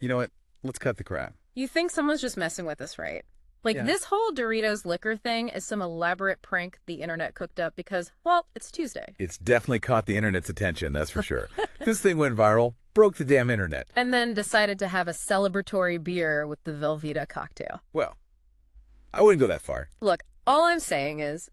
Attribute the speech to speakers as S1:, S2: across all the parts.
S1: You know what? Let's cut the crap.
S2: You think someone's just messing with us, right? Like,
S1: Yeah.
S2: this whole Doritos liquor thing is some elaborate prank the internet cooked up because, well, it's Tuesday.
S1: It's definitely caught the internet's attention, that's for sure. This thing went viral, broke the damn internet.
S2: And then decided to have a celebratory beer with the Velveeta cocktail.
S1: Well, I wouldn't go that far.
S2: Look, all I'm saying is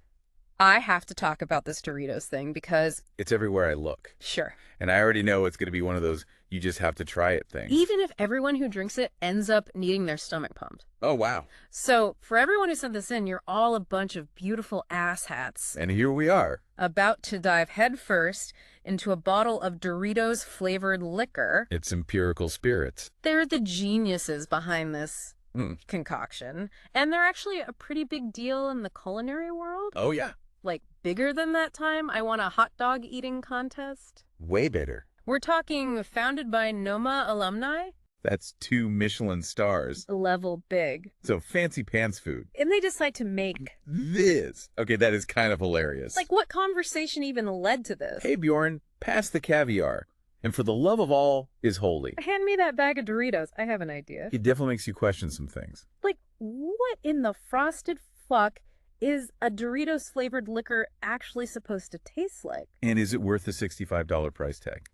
S2: I have to talk about this Doritos thing because,
S1: It's everywhere I look.
S2: sure,
S1: And I already know it's going to be one of those you just have to try it things.
S2: even if everyone who drinks it ends up needing their stomach pumped.
S1: Oh, wow.
S2: So, for everyone who sent this in, you're all a bunch of beautiful asshats
S1: And here we are.
S2: about to dive headfirst into a bottle of Doritos flavored liquor.
S1: It's Empirical Spirits.
S2: They're the geniuses behind this
S1: Mm.
S2: concoction, and they're actually a pretty big deal in the culinary world.
S1: Oh, yeah.
S2: Like, bigger than that time I won a hot dog eating contest.
S1: Way better.
S2: We're talking founded by Noma alumni.
S1: That's 2 Michelin stars.
S2: Level big.
S1: So fancy pants food.
S2: And they decide to make.
S1: This. Okay, that is kind of hilarious.
S2: Like, what conversation even led to this?
S1: Hey, Bjorn, pass the caviar. And for the love of all is holy.
S2: Hand me that bag of Doritos. I have an idea.
S1: It definitely makes you question some things.
S2: Like, what in the frosted fuck is a Doritos flavored liquor actually supposed to taste like?
S1: And is it worth the $65 price tag?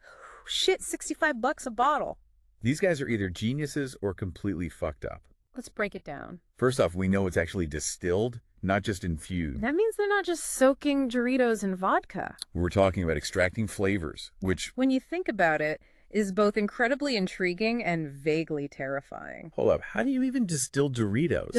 S2: Shit, $65 a bottle.
S1: These guys are either geniuses or completely fucked up.
S2: Let's break it down.
S1: First off, we know it's actually distilled, not just infused.
S2: That means they're not just soaking Doritos in vodka.
S1: We're talking about extracting flavors, which,
S2: When you think about it, is both incredibly intriguing and vaguely terrifying.
S1: hold up, how do you even distill Doritos?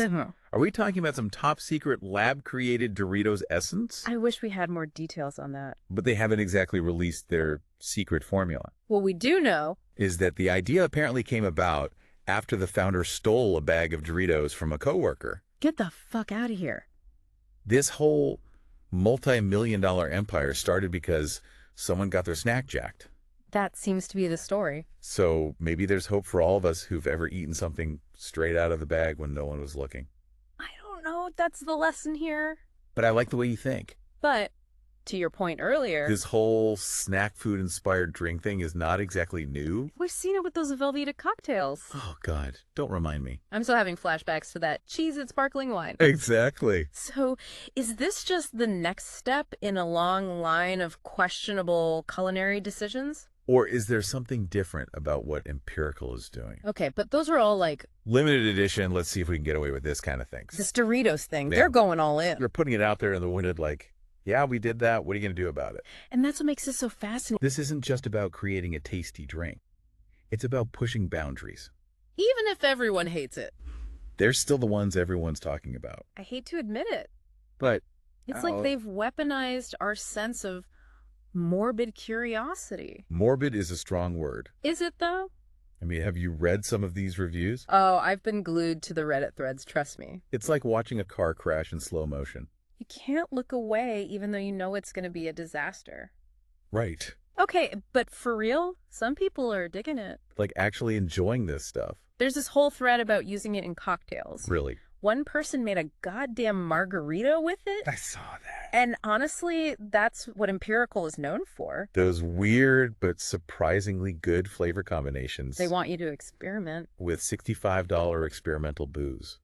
S1: Are we talking about some top secret lab created Doritos essence?
S2: I wish we had more details on that.
S1: But they haven't exactly released their secret formula.
S2: What we do know,
S1: Is that the idea apparently came about after the founder stole a bag of Doritos from a coworker.
S2: get the fuck out of here.
S1: This whole multi-million-dollar empire started because someone got their snack jacked.
S2: That seems to be the story.
S1: So maybe there's hope for all of us who've ever eaten something straight out of the bag when no one was looking.
S2: I don't know if that's the lesson here.
S1: But I like the way you think.
S2: But, to your point earlier,
S1: This whole snack food-inspired drink thing is not exactly new.
S2: we've seen it with those Velveeta cocktails.
S1: Oh, God. Don't remind me.
S2: I'm still having flashbacks to that cheese and sparkling wine.
S1: Exactly.
S2: So, is this just the next step in a long line of questionable culinary decisions?
S1: Or is there something different about what Empirical is doing?
S2: Okay, but those are all like
S1: Limited edition, let's see if we can get away with this kind of things.
S2: this Doritos thing.
S1: Yeah.
S2: They're going all in.
S1: You're putting it out there in the wind like, yeah, we did that. What are you going to do about it?
S2: And that's what makes this so fascinating.
S1: This isn't just about creating a tasty drink. It's about pushing boundaries.
S2: Even if everyone hates it.
S1: They're still the ones everyone's talking about.
S2: I hate to admit it.
S1: But
S2: It's like they've weaponized our sense of morbid curiosity.
S1: morbid is a strong word.
S2: Is it though?
S1: I mean, have you read some of these reviews?
S2: Oh, I've been glued to the Reddit threads, trust me.
S1: It's like watching a car crash in slow motion.
S2: You can't look away even though you know it's going to be a disaster.
S1: Right.
S2: Okay, but for real, some people are digging it.
S1: Like actually enjoying this stuff.
S2: There's this whole thread about using it in cocktails.
S1: Really.
S2: One person made a goddamn margarita with it.
S1: I saw that.
S2: And honestly, that's what Empirical is known for.
S1: Those weird but surprisingly good flavor combinations.
S2: They want you to experiment.
S1: with $65 experimental booze.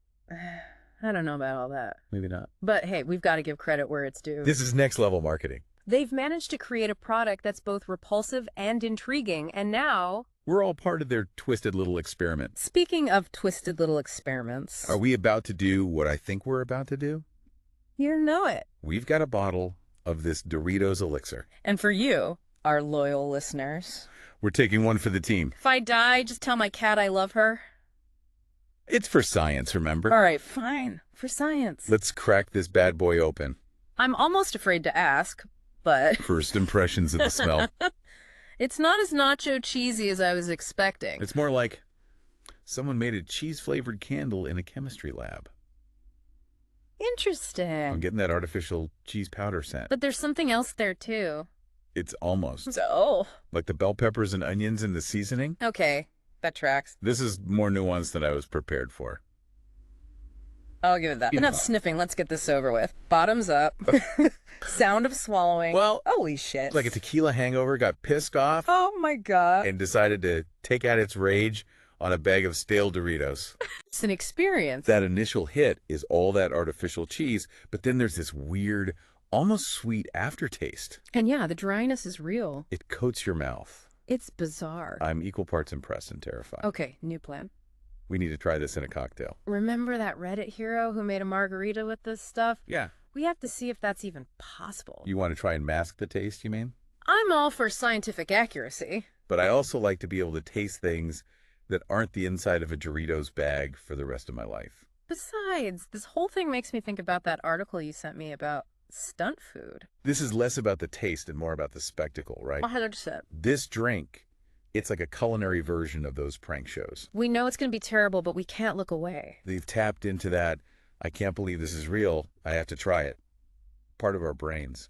S2: I don't know about all that.
S1: Maybe not.
S2: But hey, we've got to give credit where it's due.
S1: This is next level marketing.
S2: They've managed to create a product that's both repulsive and intriguing, and now,
S1: We're all part of their twisted little experiment.
S2: speaking of twisted little experiments,
S1: Are we about to do what I think we're about to do?
S2: you know it.
S1: We've got a bottle of this Doritos elixir.
S2: And for you, our loyal listeners,
S1: We're taking one for the team.
S2: if I die, just tell my cat I love her.
S1: It's for science, remember?
S2: All right, fine. For science.
S1: Let's crack this bad boy open.
S2: I'm almost afraid to ask, but
S1: First impressions of the smell.
S2: it's not as nacho cheesy as I was expecting.
S1: It's more like someone made a cheese-flavored candle in a chemistry lab. I'm
S2: Interesting.
S1: getting that artificial cheese powder scent.
S2: But there's something else there too.
S1: It's almost
S2: So,
S1: like the bell peppers and onions in the seasoning.
S2: okay, that tracks.
S1: This is more nuanced than I was prepared for.
S2: I'll give it that.
S1: Yeah.
S2: Enough sniffing. Let's get this over with. Bottoms up. Sound of swallowing.
S1: Well,
S2: holy shit.
S1: like a tequila hangover got pissed off
S2: Oh my god.
S1: and decided to take out its rage on a bag of stale Doritos.
S2: It's an experience.
S1: That initial hit is all that artificial cheese, but then there's this weird, almost sweet aftertaste.
S2: And yeah, the dryness is real.
S1: It coats your mouth.
S2: It's bizarre.
S1: I'm equal parts impressed and terrified.
S2: Okay, new plan.
S1: We need to try this in a cocktail.
S2: Remember that Reddit hero who made a margarita with this stuff?
S1: Yeah.
S2: We have to see if that's even possible.
S1: You want to try and mask the taste, you mean?
S2: I'm all for scientific accuracy.
S1: But I also like to be able to taste things that aren't the inside of a Doritos bag for the rest of my life.
S2: Besides, this whole thing makes me think about that article you sent me about stunt food.
S1: This is less about the taste and more about the spectacle, right?
S2: 100%.
S1: This drink, it's like a culinary version of those prank shows.
S2: We know it's going to be terrible, but we can't look away.
S1: They've tapped into that, I can't believe this is real, I have to try it. Part of our brains.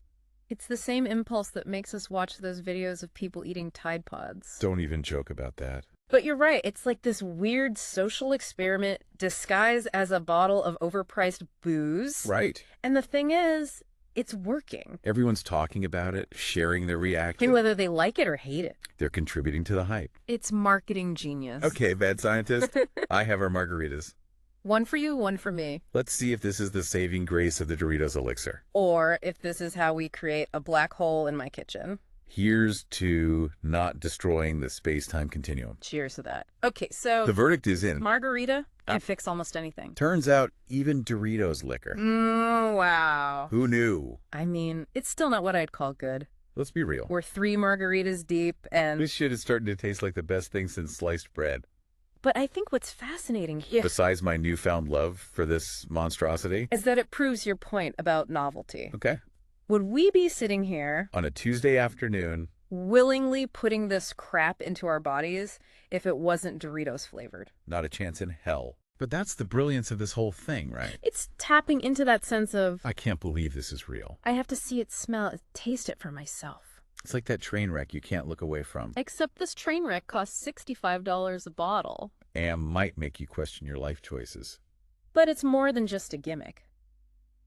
S2: It's the same impulse that makes us watch those videos of people eating Tide Pods.
S1: Don't even joke about that.
S2: But you're right, it's like this weird social experiment disguised as a bottle of overpriced booze.
S1: Right.
S2: And the thing is, it's working.
S1: Everyone's talking about it, sharing their reaction.
S2: And whether they like it or hate it.
S1: They're contributing to the hype.
S2: It's marketing genius.
S1: Okay, bad scientist. I have our margaritas.
S2: One for you, one for me.
S1: Let's see if this is the saving grace of the Doritos elixir.
S2: Or if this is how we create a black hole in my kitchen.
S1: Here's to not destroying the space-time continuum.
S2: Cheers to that. Okay, so
S1: The verdict is in.
S2: margarita can fix almost anything.
S1: Turns out even Doritos liquor.
S2: Wow.
S1: Who knew?
S2: I mean, it's still not what I'd call good.
S1: Let's be real.
S2: We're 3 margaritas deep and...
S1: This shit is starting to taste like the best thing since sliced bread.
S2: But I think what's fascinating here
S1: Besides my newfound love for this monstrosity.
S2: is that it proves your point about novelty.
S1: Okay.
S2: Would we be sitting here
S1: On a Tuesday afternoon,
S2: willingly putting this crap into our bodies if it wasn't Doritos flavored?
S1: not a chance in hell. But that's the brilliance of this whole thing, right?
S2: It's tapping into that sense of,
S1: I can't believe this is real.
S2: I have to see it, smell it, taste it for myself.
S1: It's like that train wreck you can't look away from.
S2: Except this train wreck costs $65 a bottle.
S1: And might make you question your life choices.
S2: But it's more than just a gimmick.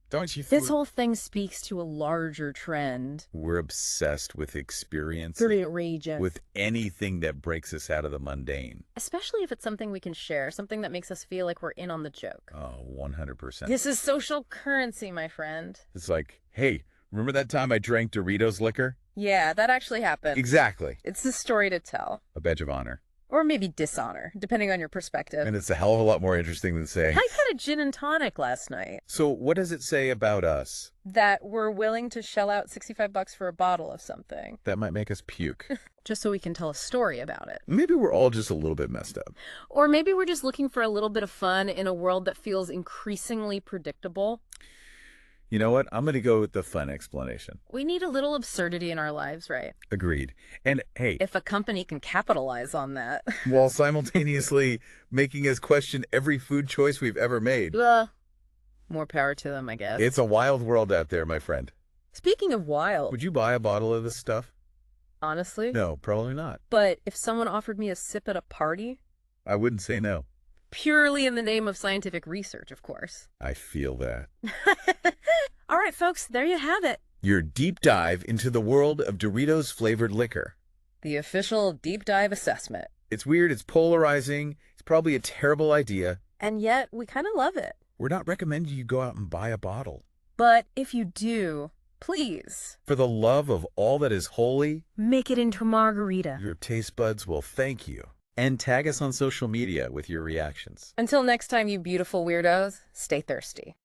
S1: Don't you
S2: This whole thing speaks to a larger trend.
S1: We're obsessed with experience.
S2: Pretty outrageous.
S1: With anything that breaks us out of the mundane.
S2: Especially if it's something we can share, something that makes us feel like we're in on the joke.
S1: Oh, 100%.
S2: This is social currency, my friend.
S1: It's like, hey, remember that time I drank Doritos liquor?
S2: Yeah, that actually happened.
S1: Exactly.
S2: It's a story to tell.
S1: A badge of honor.
S2: Or maybe dishonor, depending on your perspective.
S1: And it's a hell of a lot more interesting than saying,
S2: I had a gin and tonic last night.
S1: so what does it say about us?
S2: That we're willing to shell out $65 for a bottle of something.
S1: That might make us puke.
S2: Just so we can tell a story about it.
S1: Maybe we're all just a little bit messed up.
S2: Or maybe we're just looking for a little bit of fun in a world that feels increasingly predictable.
S1: You know what? I'm going to go with the fun explanation.
S2: We need a little absurdity in our lives, right?
S1: Agreed. And hey,
S2: If a company can capitalize on that.
S1: while simultaneously making us question every food choice we've ever made.
S2: More power to them, I guess.
S1: It's a wild world out there, my friend.
S2: Speaking of wild,
S1: Would you buy a bottle of this stuff?
S2: honestly.
S1: No, probably not.
S2: But if someone offered me a sip at a party,
S1: I wouldn't say no.
S2: purely in the name of scientific research, of course.
S1: I feel that.
S2: All right, folks, there you have it.
S1: Your deep dive into the world of Doritos flavored liquor.
S2: The official deep dive assessment.
S1: It's weird, it's polarizing, it's probably a terrible idea.
S2: And yet, we kind of love it.
S1: We're not recommending you go out and buy a bottle.
S2: But if you do, please,
S1: For the love of all that is holy,
S2: make it into margarita.
S1: your taste buds will thank you. And tag us on social media with your reactions.
S2: Until next time, you beautiful weirdos, stay thirsty.